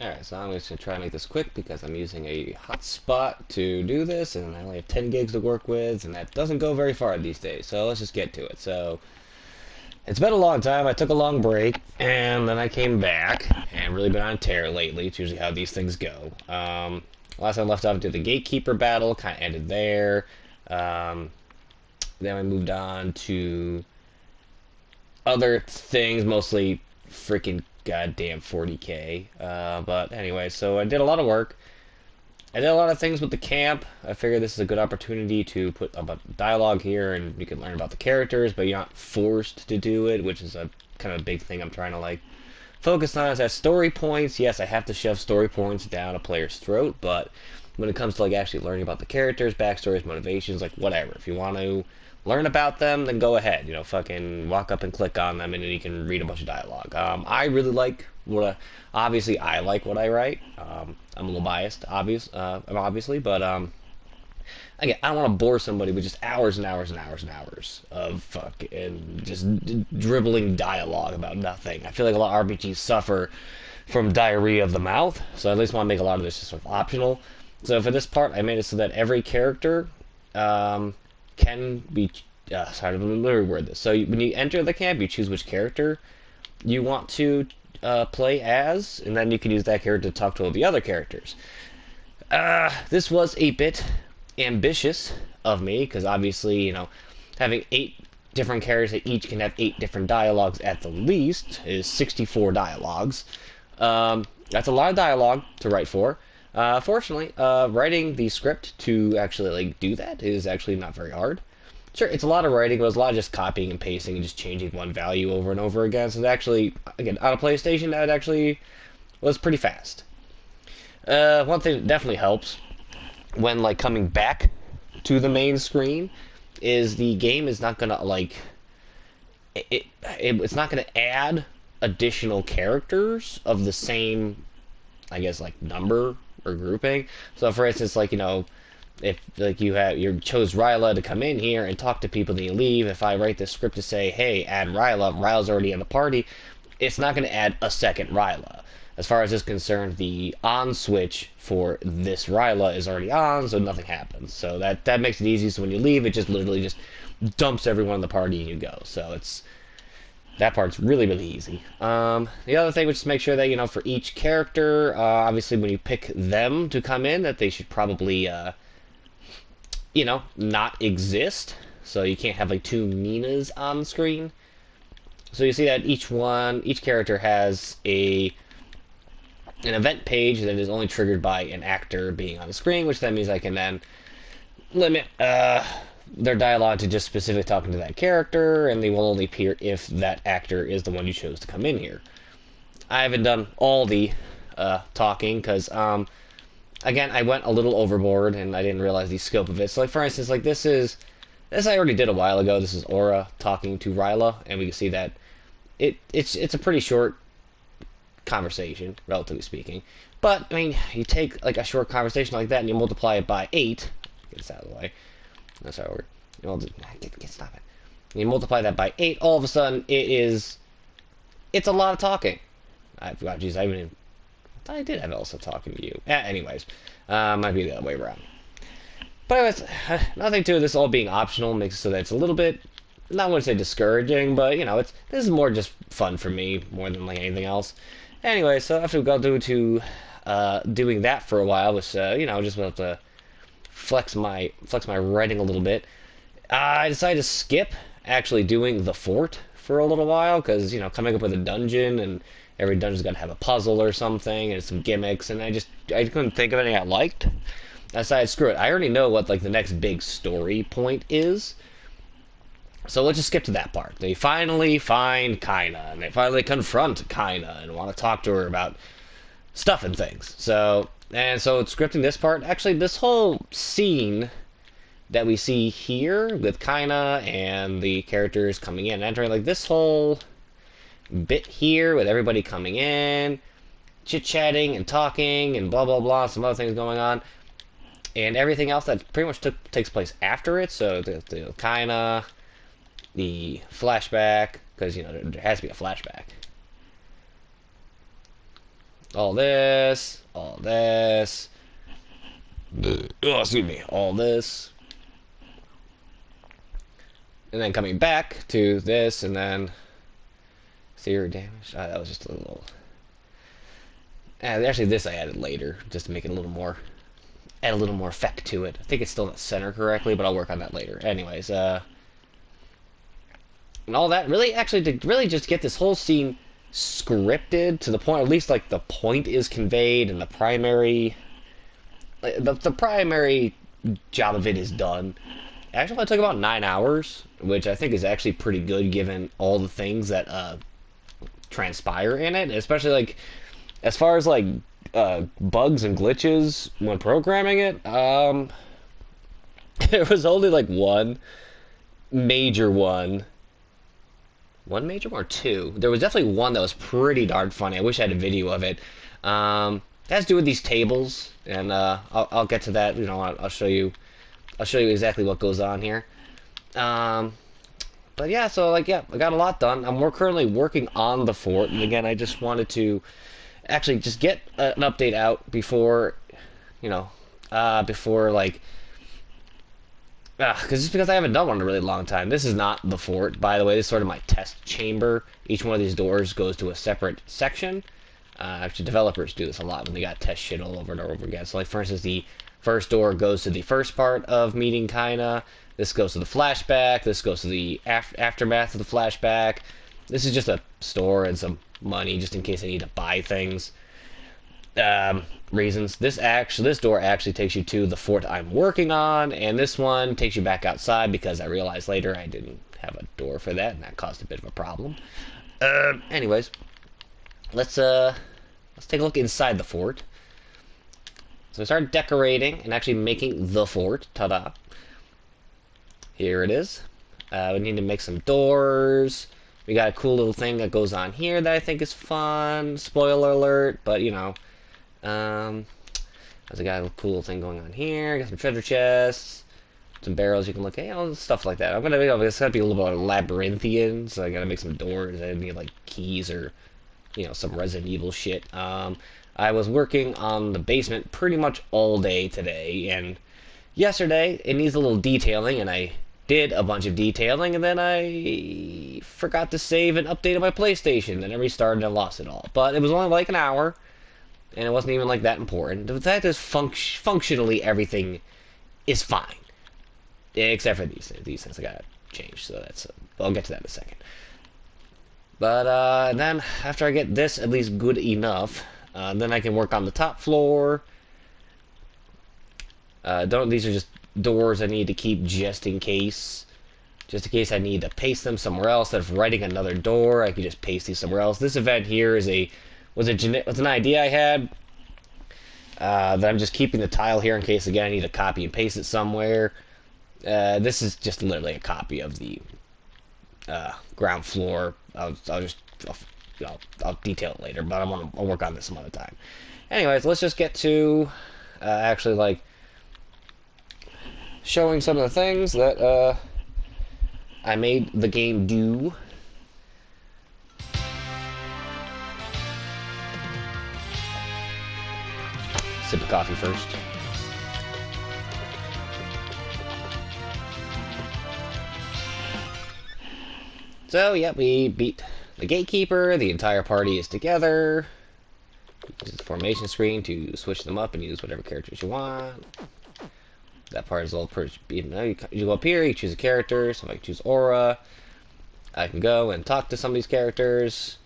Alright, so I'm just going to try and make this quick because I'm using a hotspot to do this, and I only have 10 gigs to work with, and that doesn't go very far these days, so let's just get to it. So, it's been a long time, I took a long break, and then I came back, and really been on a tear lately. It's usually how these things go. Last time I left off, did the Gatekeeper battle, kind of ended there. Um, then I moved on to other things, mostly freaking goddamn 40k. But anyway, so I did a lot of work. I did a lot of things with the camp. I figured this is a good opportunity to put a dialogue here, and you can learn about the characters, but you're not forced to do it, which is a kind of a big thing I'm trying to like focus on. Is that story points? Yes, I have to shove story points down a player's throat, but when it comes to like actually learning about the characters, backstories, motivations, like whatever, if you want to learn about them, then go ahead. You know, fucking walk up and click on them, and then you can read a bunch of dialogue. I really like obviously I like what I write. I'm a little biased, obviously, but again, I don't want to bore somebody with just hours and hours and hours and hours of fucking just dribbling dialogue about nothing. I feel like a lot of RPGs suffer from diarrhea of the mouth, so I at least want to make a lot of this just sort of optional. So for this part, I made it so that every character can be. Sorry, let me reword this. So when you enter the camp, you choose which character you want to play as, and then you can use that character to talk to all the other characters. This was a bit ambitious of me, because obviously, you know, having 8 different characters that each can have 8 different dialogues at the least is 64 dialogues. That's a lot of dialogue to write for. Fortunately, writing the script to actually like do that is actually not very hard. Sure, it's a lot of writing, but it's a lot of just copying and pasting and just changing one value over and over again. So it actually, again, on a PlayStation, that actually was pretty fast. One thing that definitely helps when like coming back to the main screen is the game is not gonna like it's not gonna add additional characters of the same, I guess, like number or grouping. So for instance, like, you know, if like you chose Ryla to come in here and talk to people, then you leave. If I write this script to say, hey, add Ryla's already in the party, it's not going to add a second Ryla. As far as this is concerned, the on switch for this Ryla is already on, so nothing happens. So that makes it easy. So when you leave, it just literally just dumps everyone in the party and you go. So it's that part's really, really easy. The other thing, which is make sure that, you know, for each character, obviously when you pick them to come in, that they should probably, you know, not exist. So you can't have like 2 Ninas on screen. So you see that each character has an event page that is only triggered by an actor being on the screen, which that means I can then limit their dialogue to just specifically talking to that character, and they will only appear if that actor is the one you chose to come in here. I haven't done all the talking because, again, I went a little overboard and I didn't realize the scope of it. So, like, for instance, like this I already did a while ago. This is Aura talking to Ryla, and we can see that it's a pretty short conversation, relatively speaking. But I mean, you take like a short conversation like that and you multiply it by 8. Get this out of the way. That's how we're. You know, stop it. And you multiply that by 8. All of a sudden, it's a lot of talking. I forgot. Geez, I thought I did have Elsa talking to you. Anyways, might be the other way around. But anyways, nothing to this all being optional makes it so that it's a little bit, not want to say discouraging, but you know, this is more just fun for me more than like anything else. Anyway, so after we got to doing that for a while, which you know, just want to flex my writing a little bit, I decided to skip actually doing the fort for a little while because, you know, coming up with a dungeon, and every dungeon's got to have a puzzle or something and some gimmicks, and I couldn't think of anything I liked. I decided, screw it, I already know what like the next big story point is, so let's just skip to that part. They finally find Kaina, and they finally confront Kaina and want to talk to her about stuff and things. So scripting this part, actually this whole scene that we see here with Kaina and the characters coming in and entering, like this whole bit here with everybody coming in, chit-chatting and talking and blah blah blah, some other things going on, and everything else that pretty much takes place after it. So the Kaina, the flashback, because, you know, there has to be a flashback. all this, all this. Oh, excuse me, all this. And then coming back to this, and then zero damage. That was just a little. Actually, this I added later just to make it a little more, add a little more effect to it. I think it's still not centered correctly, but I'll work on that later. Anyways, and all that really, actually, to really just get this whole scene scripted to the point, at least like the point is conveyed, and the primary job of it is done. Actually, it took about 9 hours, which I think is actually pretty good given all the things that transpire in it, especially like as far as like bugs and glitches when programming it. There was only like one major one. One major one or two? There was definitely one that was pretty darn funny. I wish I had a video of it. That has to do with these tables, and I'll get to that. You know, I'll show you. I'll show you exactly what goes on here. But yeah, so like yeah, I got a lot done. I'm currently working on the fort, and again, I just wanted to actually just get an update out before, you know, before like. Because just because I haven't done one in a really long time. This is not the fort, by the way. This is sort of my test chamber. Each one of these doors goes to a separate section. Actually, developers do this a lot when they got test shit all over and over again. So, like, for instance, the first door goes to the first part of meeting Kaina. This goes to the flashback. This goes to the aftermath of the flashback. This is just a store and some money just in case I need to buy things. Reasons. This door actually takes you to the fort I'm working on, and this one takes you back outside because I realized later I didn't have a door for that, and that caused a bit of a problem. Anyways, let's take a look inside the fort. So I started decorating and actually making the fort. Ta-da! Here it is. We need to make some doors. We got a cool little thing that goes on here that I think is fun. Spoiler alert, but you know. There's got a cool thing going on here. Got some treasure chests, some barrels you can look at, you know, stuff like that. It's gonna be a little bit labyrinthian, so I gotta make some doors. I need like keys or, you know, some Resident Evil shit. I was working on the basement pretty much all day today, and yesterday it needs a little detailing, and I did a bunch of detailing, and then I forgot to save and update my PlayStation, and I restarted and lost it all. But it was only like an hour. And it wasn't even like that important. The fact is, functionally everything is fine, except for these things. These things I gotta change, so that's. I'll get to that in a second. But then after I get this at least good enough, then I can work on the top floor. These are just doors I need to keep just in case. Just in case I need to paste them somewhere else. Instead of writing another door, I can just paste these somewhere else. This event here is was an idea I had that I'm just keeping the tile here in case, again, I need to copy and paste it somewhere. This is just literally a copy of the ground floor. I'll detail it later, but I'll work on this some other time. Anyways, let's just get to actually like showing some of the things that I made the game do. Sip of coffee first. So, yeah, we beat the gatekeeper. The entire party is together. Use the formation screen to switch them up and use whatever characters you want. That part is all pretty. You go up here, you choose a character. So if I can choose Aura, I can go and talk to some of these characters.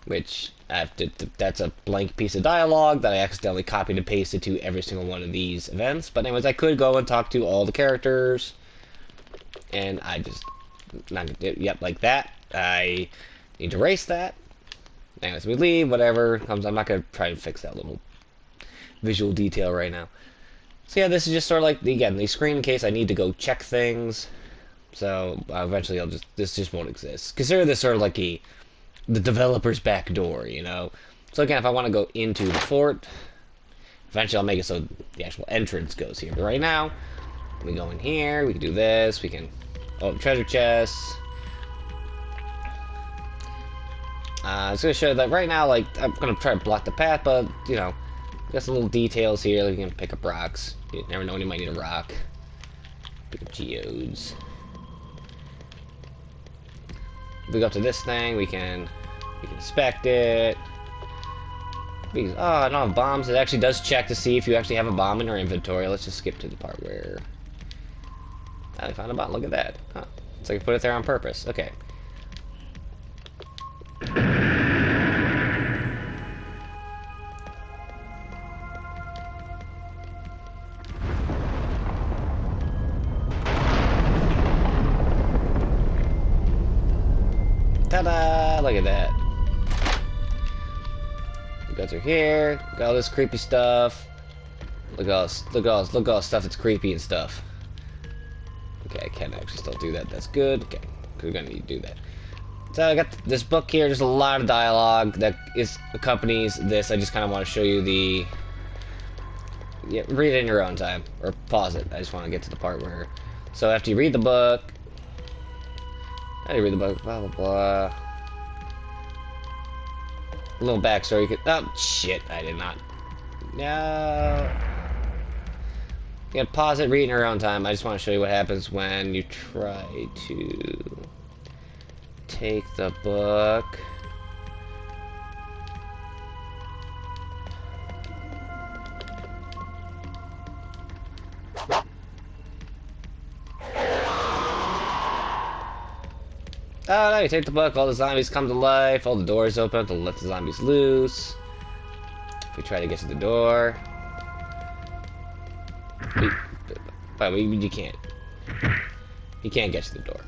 Which, that's a blank piece of dialogue that I accidentally copied and pasted to every single one of these events. But anyways, I could go and talk to all the characters. And I just, yep, like that. I need to erase that. Anyways, we leave, whatever comes. I'm not going to try to fix that little visual detail right now. So yeah, this is just sort of like, again, the screen in case I need to go check things. So eventually this just won't exist. Consider this sort of like the developer's back door, you know? So again, if I want to go into the fort, eventually I'll make it so the actual entrance goes here. But right now, we go in here, we can do this, we can open treasure chests. It's gonna show that right now, like, I'm gonna try to block the path, but, you know, got some little details here, like you can pick up rocks. You never know when you might need a rock. Pick up geodes. If we go up to this thing, we can inspect it. Because, oh, I don't have bombs. It actually does check to see if you actually have a bomb in your inventory. Let's just skip to the part where I found a bomb. Look at that. Huh. So I can put it there on purpose. Okay. Ta-da! Look at that. We go through here. Got all this creepy stuff. Look at all this stuff that's creepy and stuff. Okay, I can actually still do that. That's good. Okay, we're gonna need to do that. So I got this book here. There's a lot of dialogue that accompanies this. I just kind of want to show you the. Yeah, read it in your own time or pause it. I just want to get to the part where. So after you read the book, how do you read the book? Blah blah blah. A little backstory. You could. Oh shit! I did not. No. You can pause it, read in your own time. I just want to show you what happens when you try to take the book. Oh no, you take the book, all the zombies come to life, all the doors open to let the zombies loose. If we try to get to the door. But you can't. You can't get to the door.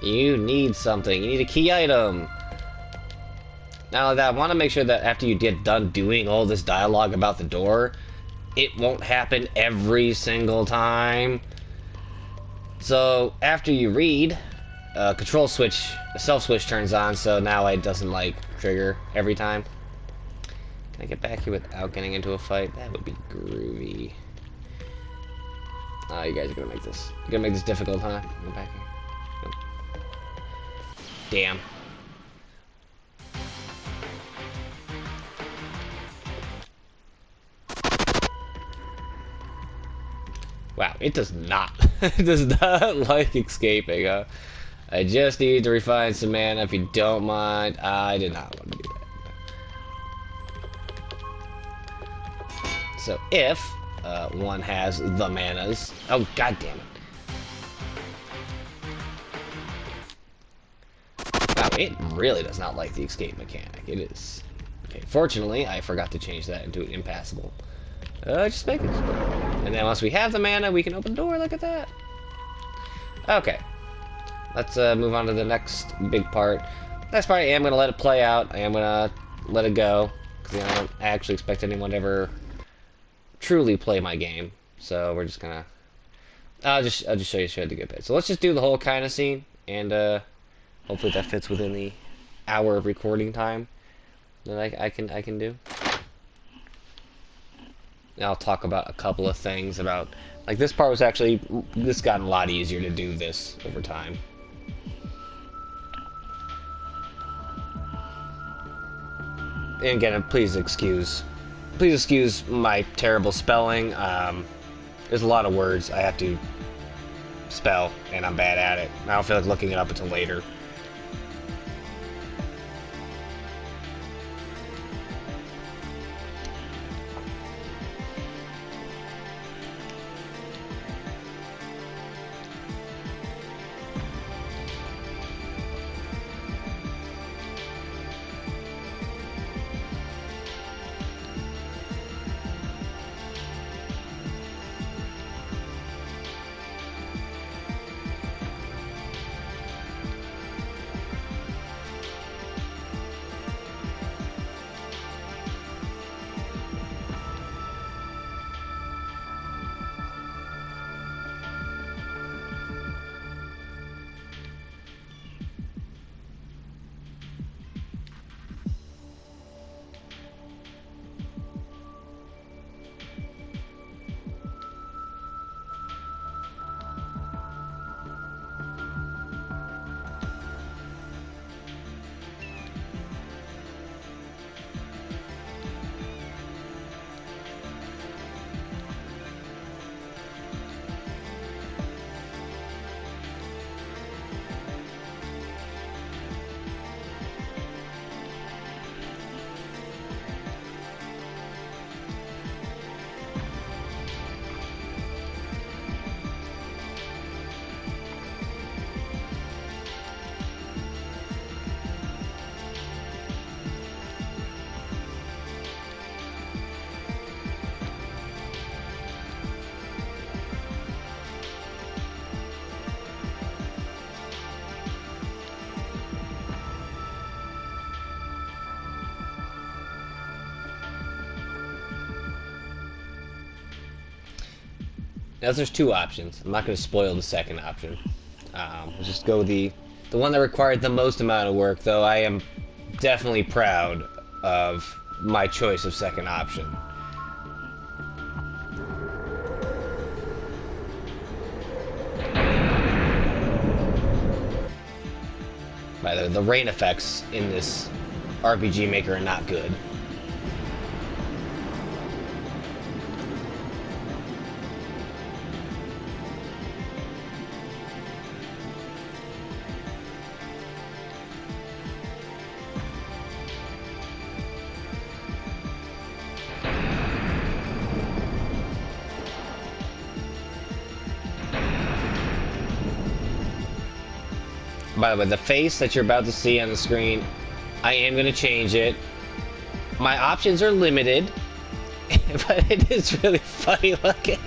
You need something. You need a key item. Now that I want to make sure that after you get done doing all this dialogue about the door, it won't happen every single time. So after you read, control switch, a self switch turns on, so now it doesn't like trigger every time. Can I get back here without getting into a fight? That would be groovy. Oh, you guys are gonna make this. You're gonna make this difficult, huh? Go back here. Nope. Damn. Wow, it does not. It does not like escaping, huh? I just need to refine some mana if you don't mind. I did not want to do that. So if one has the manas, oh god damn it! Wow, it really does not like the escape mechanic. It is okay. Fortunately, I forgot to change that into an impassable. Just make it. And then once we have the mana, we can open the door. Look at that. Okay, let's move on to the next big part. Next part, I am gonna let it play out. I am gonna let it go because I don't actually expect anyone to ever truly play my game, so we're just gonna I'll just show you the good bit. So let's just do the whole kind of scene, and hopefully that fits within the hour of recording time that I can do. And I'll talk about a couple of things about, like, this part was actually, this got a lot easier to do this over time. And again, please excuse my terrible spelling. There's a lot of words I have to spell, and I'm bad at it. I don't feel like looking it up until later. Now there's two options. I'm not going to spoil the second option. We'll just go the one that required the most amount of work, though I am definitely proud of my choice of second option. By the way, the rain effects in this RPG Maker are not good. By the way, the face that you're about to see on the screen, I am going to change it. My options are limited, but it is really funny looking.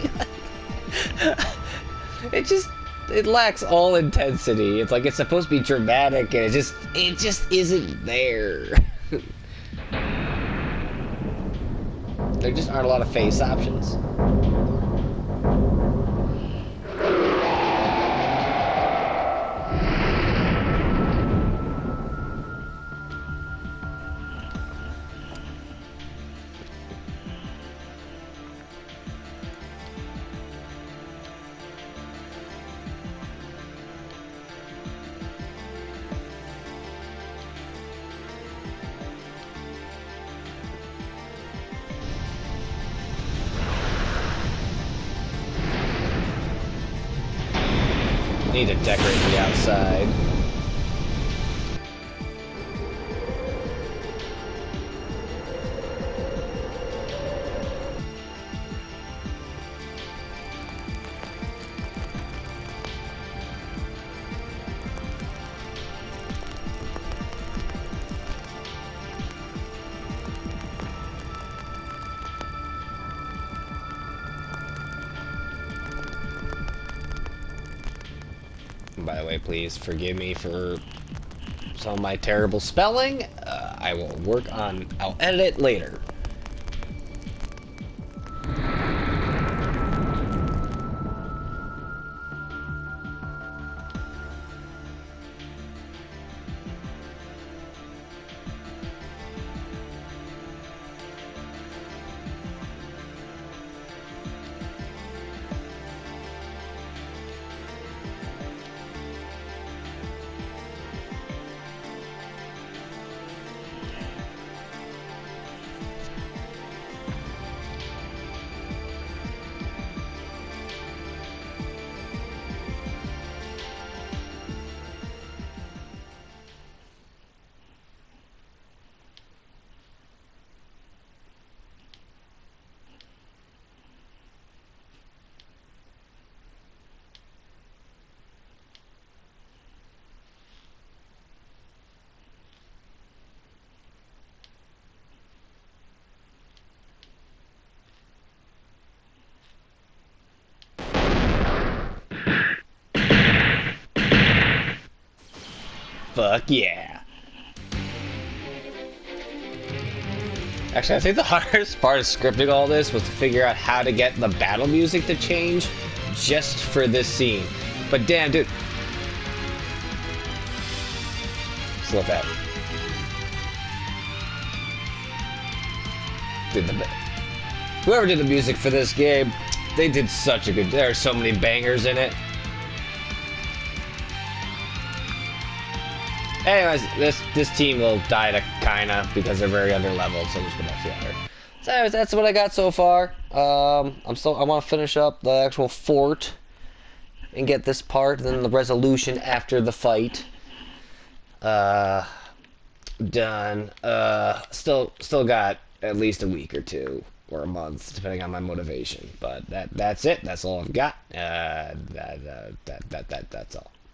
It lacks all intensity. It's like it's supposed to be dramatic, and it just isn't there. There just aren't a lot of face options. Need to decorate the outside. By the way, please forgive me for some of my terrible spelling. I will work on... I'll edit it later. Fuck yeah. Actually, I think the hardest part of scripting all this was to figure out how to get the battle music to change just for this scene. But damn, dude. Just look at it. Dude, whoever did the music for this game, they did such a good... There are so many bangers in it. Anyways, this team will die to kinda because they're very underleveled, so I'm just gonna see her. So anyways, that's what I got so far. I want to finish up the actual fort and get this part, and then the resolution after the fight. Done. Still got at least a week or two or a month, depending on my motivation. But that's it. That's all I've got. That's all.